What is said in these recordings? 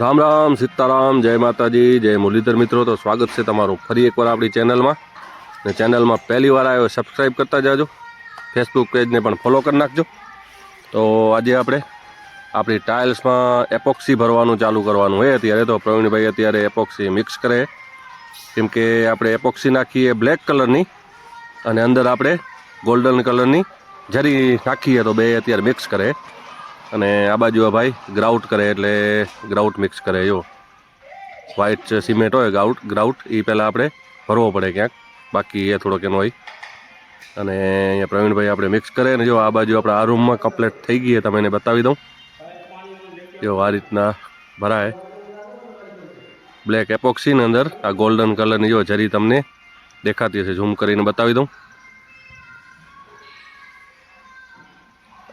રામ રામ સીતારામ, જય માતાજી, જય મુરલીધર મિત્રો. તો સ્વાગત છે તમારું ફરી એકવાર આપણી ચેનલમાં. ને ચેનલમાં પહેલી વાર આવ્યો સબસ્ક્રાઈબ કરતા જાજો, ફેસબુક પેજને પણ ફોલો કરી નાખજો. તો આજે આપણે આપણી ટાઇલ્સમાં એપોક્સી ભરવાનું ચાલુ કરવાનું હોય. અત્યારે તો પ્રવીણભાઈ અત્યારે એપોક્સી મિક્સ કરે, કેમ કે આપણે એપોક્સી નાખીએ બ્લેક કલરની અને અંદર આપણે ગોલ્ડન કલરની જરી નાખીએ, તો બે અત્યારે મિક્સ કરે. અને આ બાજુ આ ભાઈ ગ્રાઉટ કરે, એટલે ગ્રાઉટ મિક્સ કરે. જો વ્હાઇટ સિમેન્ટ હોય ગ્રાઉટ એ પહેલાં આપણે ભરવો પડે ક્યાંક, બાકી એ થોડોક એનો હોય. અને અહીંયા પ્રવીણભાઈ આપણે મિક્સ કરે. ને જો આ બાજુ આપણે આ રૂમમાં કમ્પ્લીટ થઈ ગઈ, તમે એને બતાવી દઉં. જો આ રીતના ભરાય બ્લેક એપોક્સીની અંદર આ ગોલ્ડન કલરની જો જરી તમને દેખાતી હશે, ઝૂમ કરીને બતાવી દઉં.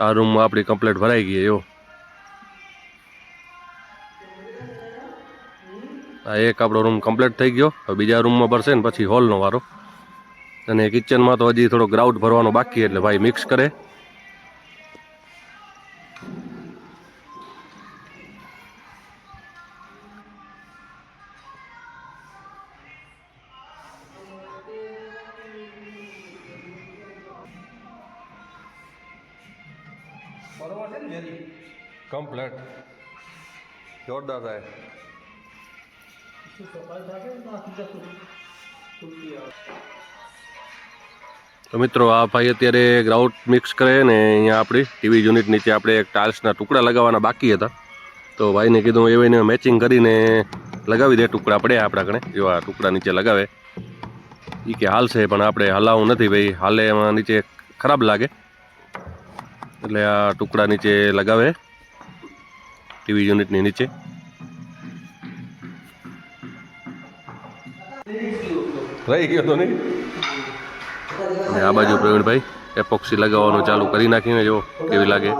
આ રૂમમાં આપણી કમ્પ્લીટ ભરાઈ ગઈ. જો આ એક આપણો રૂમ કમ્પ્લીટ થઈ ગયો. હવે બીજા રૂમમાં ભરશે ને પછી હોલનો વારો. અને કિચનમાં તો હજી થોડો ગ્રાઉટ ભરવાનો બાકી, એટલે ભાઈ મિક્સ કરે. કમ્પ્લીટ જોરદાર થાય. તો મિત્રો આ ભાઈ અત્યારે ગ્રાઉટ મિક્સ કરે ને અહીંયા આપણી ટીવી યુનિટ નીચે આપણે એક ટાઇલ્સના ટુકડા લગાવવાના બાકી હતા. તો ભાઈને કીધું એને મેચિંગ કરીને લગાવી દે. ટુકડા પડ્યા આપણા કણે, જો આ ટુકડા નીચે લગાવે. એ કે હાલશે, પણ આપણે હલાવવું નથી ભાઈ, હાલે એમાં નીચે ખરાબ લાગે, એટલે આ ટુકડા નીચે લગાવે ટીવી યુનિટની નીચે. રહી ગયો તો નહીં. અને આ બાજુ પ્રવીણભાઈ એપોક્સી લગાવવાનું ચાલુ કરી નાખીને જો કેવી લાગે.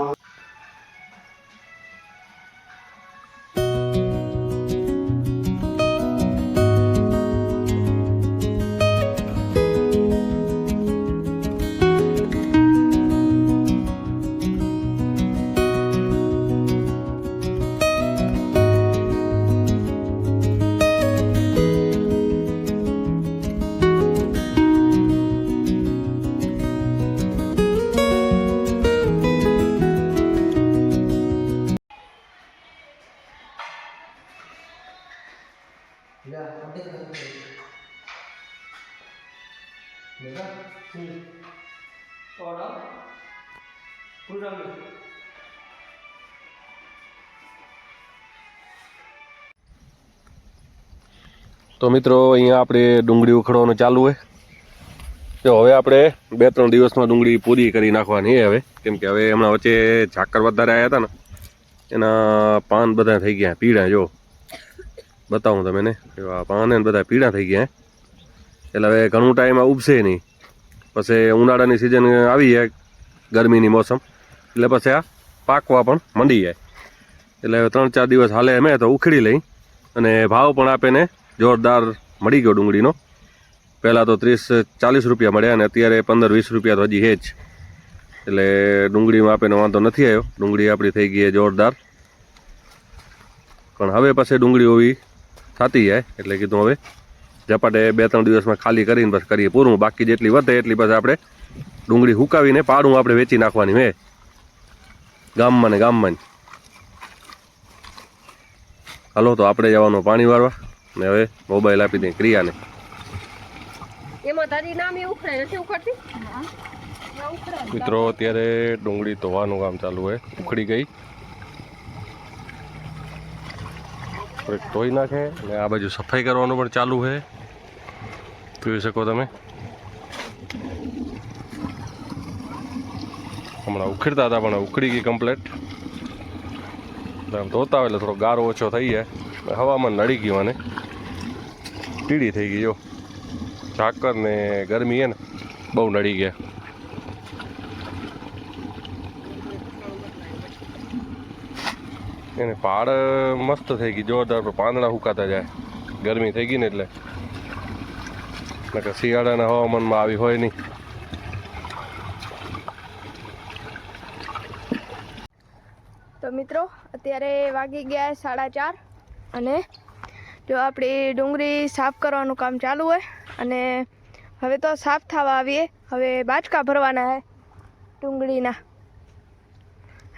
તો મિત્રો અહીંયા આપણે ડુંગળી ઉખડવાનું ચાલુ હોય. જો હવે આપણે 2-3 દિવસમાં ડુંગળી પૂરી કરી નાખવાની હવે, કેમ કે હવે હમણાં વચ્ચે ઝાકર વધારે આવ્યા હતા ને, એના પાન બધા થઈ ગયા પીળા. જો બતાવું તમને, આ પાન બધા પીળા થઈ ગયા. એટલે હવે ઘણું ટાઈમ ઉગશે નહીં. પછી ઉનાળાની સિઝન આવી જાય, ગરમીની મોસમ, એટલે પછી આ પાકવા પણ મંડી જાય. એટલે હવે 3-4 દિવસ હાલે અમે તો ઉખડી લઈ. અને ભાવ પણ આપેને જોરદાર મળી ગયો ડુંગળીનો. પહેલાં તો 30-40 રૂપિયા મળ્યા, અને અત્યારે 15-20 રૂપિયા તો હજી હે જ. એટલે ડુંગળીમાં આપેને વાંધો નથી આવ્યો. ડુંગળી આપણી થઈ ગઈ જોરદાર. પણ હવે પછી ડુંગળી હોવી થતી જાય, એટલે કીધું હવે ઝપાટે 2-3 દિવસમાં ખાલી કરીને બસ કરીએ પૂરું. બાકી જેટલી વધે એટલી પછી આપણે ડુંગળી હુકાવીને પાડું આપણે વેચી નાખવાની મેં ગામમાં ને ગામમાં. હાલો તો આપણે જવાનું પાણી વાળવા, ને હવે મોબાઈલ આપી દઈએ ક્રિયાને. મિત્રો અત્યારે ડુંગળી ધોવાનું કામ ચાલુ હોય. ઉખડી ગઈ, થોડીક ધોઈ નાખે. ને આ બાજુ સફાઈ કરવાનું પણ ચાલુ છે, જોઈ શકો તમે. હમણાં ઉખડતા હતા પણ ઉખડી ગઈ કમ્પ્લેટ. ધોતા હોય એટલે થોડો ગારો ઓછો થઈ જાય. હવામાન નડી ગયું અને ટીડી થઈ ગઈ. જો ઝાકર ને ગરમી ને બહુ નડી ગયા. એને પાડ મસ્ત થઈ ગઈ જોરદાર, પાંદડા હુકાતા જાય. ગરમી થઈ ગઈ ને એટલે, શિયાળાના હવામાનમાં આવી હોય નહીં. તો મિત્રો અત્યારે વાગી ગયા 4:30 અને જો આપણી ડુંગળી સાફ કરવાનું કામ ચાલુ હોય અને હવે તો સાફ થવા આવીએ. હવે બાચકા ભરવાના છે ડુંગળીના.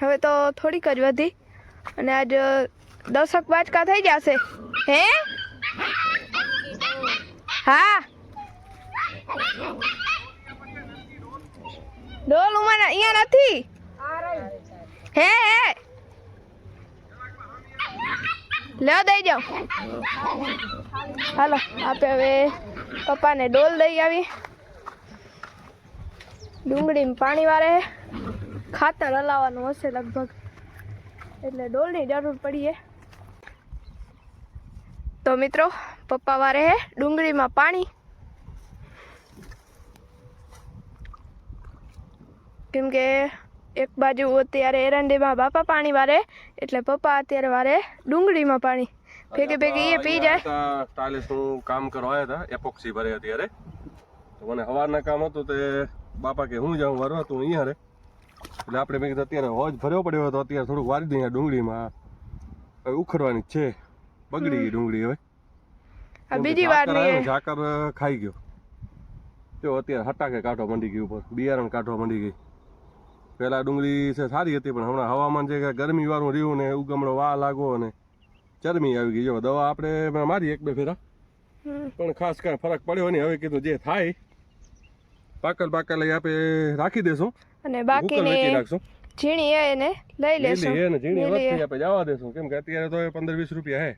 હવે તો થોડીક જ વધી અને આજ 10 બાચકા થઈ જશે. હે હા ડોલ ઉમાના અહીંયા નથી. હે હે લે દઈ જાઓ. હાલો આપે હવે પપ્પાને ડોલ દઈ આવી. ડુંગળીમાં પાણી વારે ખાતર હલાવવાનું હશે લગભગ, એટલે ડોલની જરૂર પડીએ. તો મિત્રો પપ્પા વારે હે ડુંગળીમાં પાણી, કેમ કે એક બાજુ અત્યારે એરંડીમાં બાપા પાણી વારે એટલે પપ્પા અત્યારે વારે ડુંગળીમાં પાણી. ભેગી ભેગી એ પી જાય. સ્ટાઇલિશ હું કામ કરવા આવ્યા હતા, એપોક્સી ભરે અત્યારે. તો મને સવારના કામ હતું તે બાપા કે હું જાઉં વારવા, તું અહીંયા રે. એટલે આપણે મેં કીધું અત્યારે હોજ ભર્યો પડ્યો હતો, અત્યારે થોડુંક વારી દઈએ ડુંગળીમાં. હવે ઉખડવાની છે, બગડી ગઈ ડુંગળી. હવે બીજી વાર ઝાકર ખાઈ ગયો. તો અત્યારે હટાકે કાઢવા માંડી ગઈ, ઉપર બિયારણ કાઢવા માંડી ગઈ. પહેલા ડુંગળી છે સારી હતી, પણ હમણાં હવામાન છે કે ગરમી વાળું રહ્યું ને ઉગમણો વા લાગો અને ચરમી આવી ગઈ. જો દવા આપણે મારી 1-2 ફેરા, પણ ખાસ કાંઈ ફરક પડ્યો નહીં. હવે કીધું જે થાય પાકલ આપણે રાખી દેશું અને બાકીની ઝીણી એને લઈ લેશું. ઝીણી વધતી આપણે જવા દેશું, કેમ કે અત્યારે તો 15-20 રૂપિયા હે,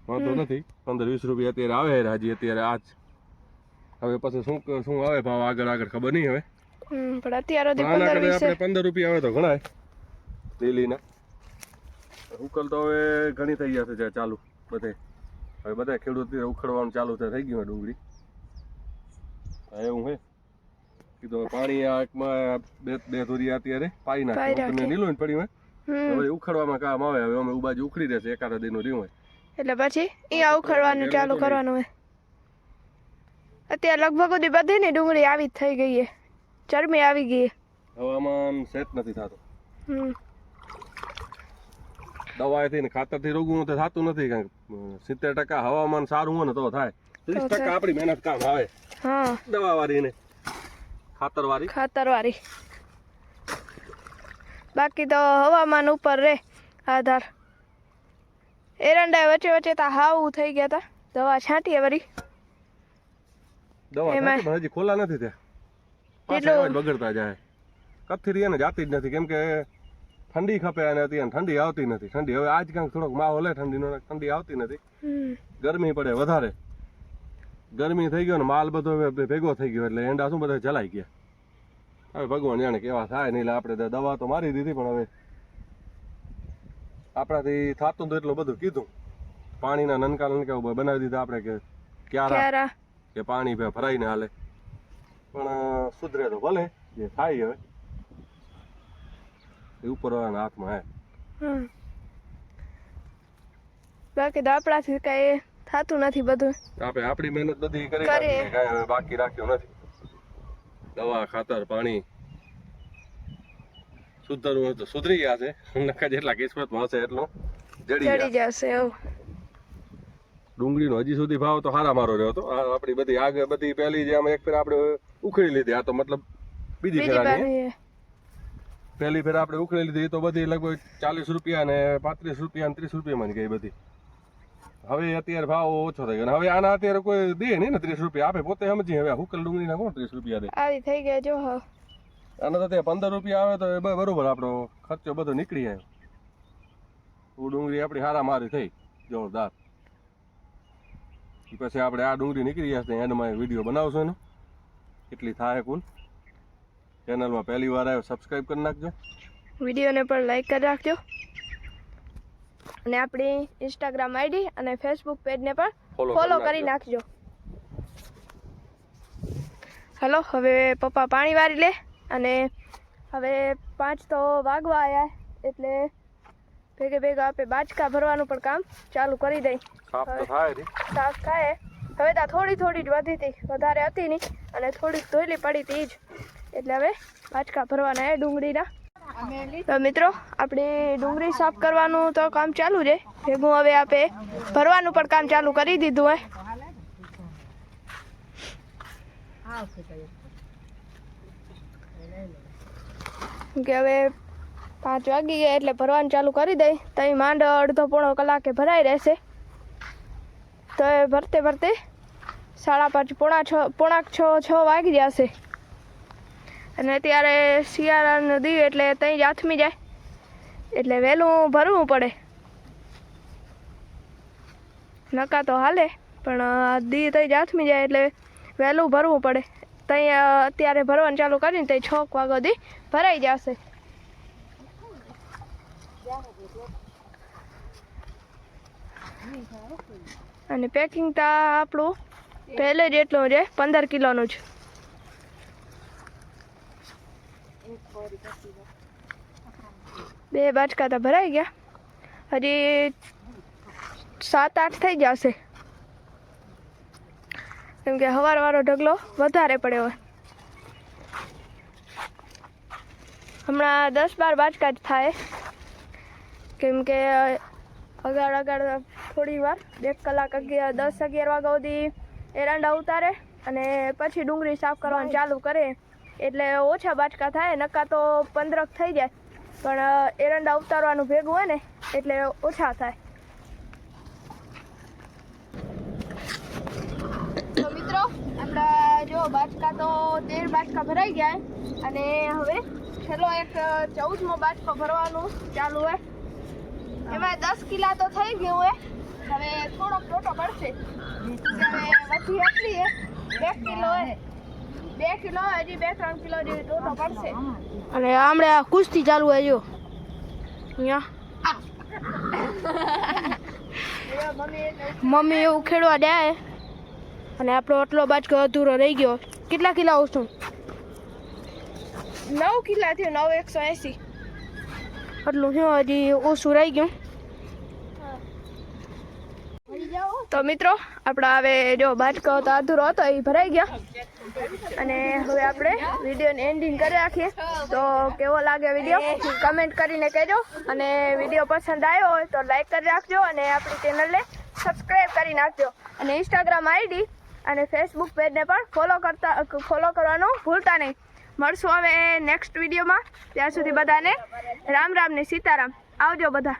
વાંધો નથી. 15-20 રૂપિયા અત્યારે આવે રાજી અત્યારે આજ. હવે પછી શું આવે ભાવ આગળ ખબર નહીં. હવે પણ અત્યારે આપણે 15 રૂપિયા આવે તો ઘણા લીલીના. ઉકલ તો હવે ઘણી થઈ જશે છે ચાલુ બધે. હવે બધા ખેડૂત ઉખડવાનું ચાલુ થઈ ગયું ડુંગળી. એવું હે કીધું પાણી આમાં બે ધોરી અત્યારે પાઈ નાખ્યું, નીલું પડ્યું હોય. હવે ઉખડવામાં કામ આવે. હવે અમે બાજુ ઉખડી દેશે એકાદ દીનું રહ્યું હોય એટલે પછી અહીંયા ઉખડવાનું ચાલુ કરવાનું હોય. અત્યારે લગભગ બધી ની ડુંગળી આવી જ થઈ ગઈ છે, ચરમી આવી ગઈ. હવામાન સેટ નથી થતું. દવાથી ને ખાતરથી રોગું તો થતું નથી. કારણ 70% હવામાન સારું હોય ને તો થાય. 30% આપણી મહેનત કામ આવે. હા, દવા વાળી ને ખાતર વાળી. બાકી તો હવામાન ઉપર રે આધાર. એરંડા વચ્ચે તો હાવ થઈ ગયા હતા, દવા છાંટીએ વળી. દવા હજી ખોલા નથી ત્યાં, બગડતા જાય. કથિરી એને જાતી જ નથી, કેમ કે ઠંડી ખપે અને અત્યારે ઠંડી આવતી નથી. ઠંડી હવે આજ કાંઈક થોડોક માહોલ હે ઠંડીનો, ઠંડી આવતી નથી. ગરમી પડે વધારે, ગરમી થઈ ગયો ને માલ બધો ભેગો થઈ ગયો એટલે એંડા શું બધા જલાઈ ગયા. હવે ભગવાન જાણે કેવા થાય નહીં. આપણે દવા તો મારી દીધી, પણ હવે આપણાથી થતું તો એટલું બધું કીધું. પાણીના નનકા બનાવી દીધા આપણે કે ક્યારા કે પાણી ભરાઈને હાલે. પણ સુધરે તો ભલે, જે થાય હવે એ ઉપરવાળાના હાથમાં હે. બાકી તો આપણાથી કઈ થતું નથી. બધું આપણે આપણી મહેનત બધી કરી કાંઈ બાકી રાખ્યું નથી. દવા ખાતર પાણી સુધરવું હોય તો સુધરી ગયા છે. નકા જેટલા કિસ્મતમાં હશે એટલું જડી જશે. ડુંગળીનો હજી સુધી ભાવ તો હારા મારો રહ્યો હતો. આપણી બધી આગળ બધી પહેલી જે એક ફેર આપણે ઉખડી લીધી. આ તો મતલબ બીજી ફેરાની. પહેલી ફેર આપણે ઉખડી લીધી તો બધી લગભગ 40 રૂપિયા ને 35 રૂપિયા ને 30 રૂપિયામાં ગઈ બધી. હવે અત્યારે ભાવ ઓછો થઈ ગયો. હવે આના અત્યારે કોઈ દે નહીં ને 30 રૂપિયા. આપણે પોતે સમજીએ હવે હુકલ ડુંગળીના કોણ 30 રૂપિયા દે. આવી થઈ ગયા જો. આના તો ત્યાં 15 રૂપિયા આવે તો બરોબર આપણો ખર્ચો બધો નીકળી જાય. ડુંગળી આપણી હારા મારી થઈ જોરદાર. પછી આપણે આ ડુંગળી નીકળી જશે એન્ડમાં વિડીયો બનાવશું એનો કેટલી થાય કુલ. ચેનલમાં પહેલી વાર આવ્યો સબસ્ક્રાઈબ કરી નાખજો, વિડીયોને પણ લાઈક કરી રાખજો અને આપણી ઇન્સ્ટાગ્રામ આઈડી અને ફેસબુક પેજને પણ ફોલો કરી નાખજો. હલો હવે પપ્પા પાણી વારી લે અને હવે 5 તો વાગવા આવ્યા એટલે ભેગા આપણે બાચકા ભરવાનું પણ કામ ચાલુ કરી દઈ. સાફ થાય. હવે તો થોડી જ વધી હતી, વધારે હતી નહીં અને થોડીક ધોઈલી પડી હતી જ, એટલે હવે બાચકા ભરવાના એ ડુંગળીના. તો મિત્રો આપણે ડુંગળી સાફ કરવાનું તો કામ ચાલુ છે. ભેગું હવે આપણે ભરવાનું પણ કામ ચાલુ કરી દીધું હોય. કે હવે 5 વાગી ગયા એટલે ભરવાનું ચાલુ કરી દઈ. તો માંડ અડધો પોણો કલાકે ભરાઈ રહેશે. તો એ ભરતે 5:30 પોણા 6 વાગી જશે. અને અત્યારે શિયાળાનો દી એટલે ત્યાં જ આથમી જાય એટલે વહેલું ભરવું પડે. નકા તો હાલે પણ દી ત્યાં જ આથમી જાય એટલે વહેલું ભરવું પડે. ત્યાં અત્યારે ભરવાનું ચાલુ કરીને ત્યાં 6 વાગ્યા સુધી ભરાઈ જશે. અને પેકિંગ તો આપણું પહેલે જ એટલું છે 15 કિલોનું જ. 2 બાચકા તો ભરાઈ ગયા. હજી 7-8 થઈ જશે કેમ કે સવારવાળો ઢગલો વધારે પડ્યો હોય. હમણાં 10-12 બાચકા જ થાય કેમ કે અગાડ થોડી વાર 1 કલાક 10-11 વાગ્યા સુધી એરંડા ઉતારે અને પછી ડુંગળી સાફ કરવાનું ચાલુ કરે એટલે ઓછા બાચકા થાય. નકા તો 15 થઈ જાય પણ એરંડા ઉતારવાનું ભેગું હોય ને એટલે ઓછા થાય. તો મિત્રો આપણા જો બાચકા તો 13 બાચકા ભરાઈ ગયા અને હવે છેલ્લો એક 14મો બાચકો ભરવાનું ચાલુ હોય. એમાં 10 કિલા તો થઈ ગયું હોય. હવે થોડોક ટોટો પડશે. હવે વધી એટલી 2 કિલો હજી 2-3 કિલો જેવી ટોટો પડશે. અને આમળે આ કુસ્તી ચાલુ હોય જો અહીંયા મમ્મી એવું ખેડવા જાય અને આપણો આટલો બાચકો અધૂરો રહી ગયો. કેટલા કિલા ઓછું? 9 કિલા થયું. 9,180 આટલું થયું. હજી ઓછું રહી ગયું. તો મિત્રો આપણા હવે જો બાચકો તો અધૂરો હતો એ ભરાઈ ગયા અને હવે આપણે વિડીયોને એન્ડિંગ કરી રાખીએ. તો કેવો લાગે વિડીયો કમેન્ટ કરીને કહેજો અને વિડીયો પસંદ આવ્યો હોય તો લાઈક કરી રાખજો અને આપણી ચેનલને સબસ્ક્રાઈબ કરી નાખજો અને ઇન્સ્ટાગ્રામ આઈડી અને ફેસબુક પેજને પણ ફોલો કરવાનું ભૂલતા નહીં. મળશું હવે નેક્સ્ટ વિડીયોમાં. ત્યાં સુધી બધાને રામ રામ ને સીતારામ. આવજો બધા.